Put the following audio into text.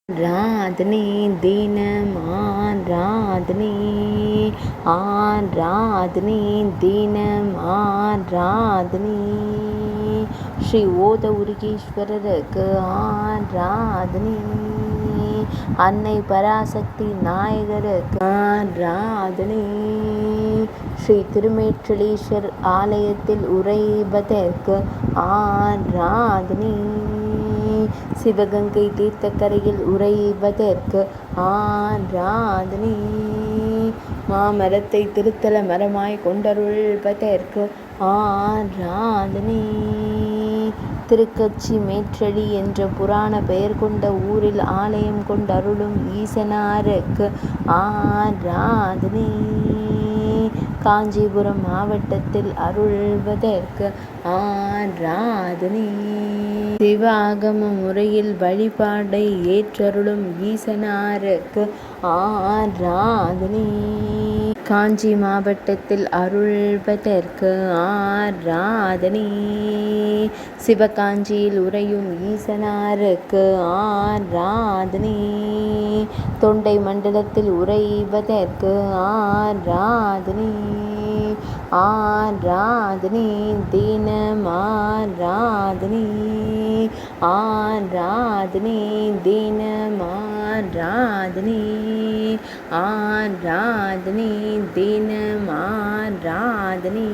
ஆராதனை தினம் ஆராதனை, ஆராதனை தினம் ஆராதனை. ஸ்ரீ ஓத உருகீஸ்வரருக்கு ஆராதனை, அன்னை பராசக்தி நாயகருக்கு ஆராதனை. ஸ்ரீ திருமேற்றளீஸ்வர் ஆலயத்தில் உறைவதற்கு ஆராதனை, சிவகங்கை தீர்த்தக்கரையில் உறைவதற்கு ஆராதனை, மாமரத்தை திருத்தல மரமாய் கொண்டருள்வதற்கு ஆராதனை, திருக்கச்சி மேற்றளி என்ற புராண பெயர் கொண்ட ஊரில் ஆலயம் கொண்டருளும் ஈசனாருக்கு ஆராதனை, காஞ்சிபுரம் மாவட்டத்தில் அருள்வதற்கு ஆராதனை, சிவ ஆகம முறையில் வழிபாடை ஏற்றருளும் ஈசனாருக்கு ஆராதனை, காஞ்சி மாவட்டத்தில் அருள்வதற்கு ஆராதனை, சிவகாஞ்சியில் உறையும் ஈசனாருக்கு ஆராதனை, தொண்டை மண்டலத்தில் உறைவதற்கு ஆராதனை, ஆராதனை தினம் ஆராதனை, ஆராதனை தினம் ஆராதனை, ஆராதனை தினம் ஆராதனை.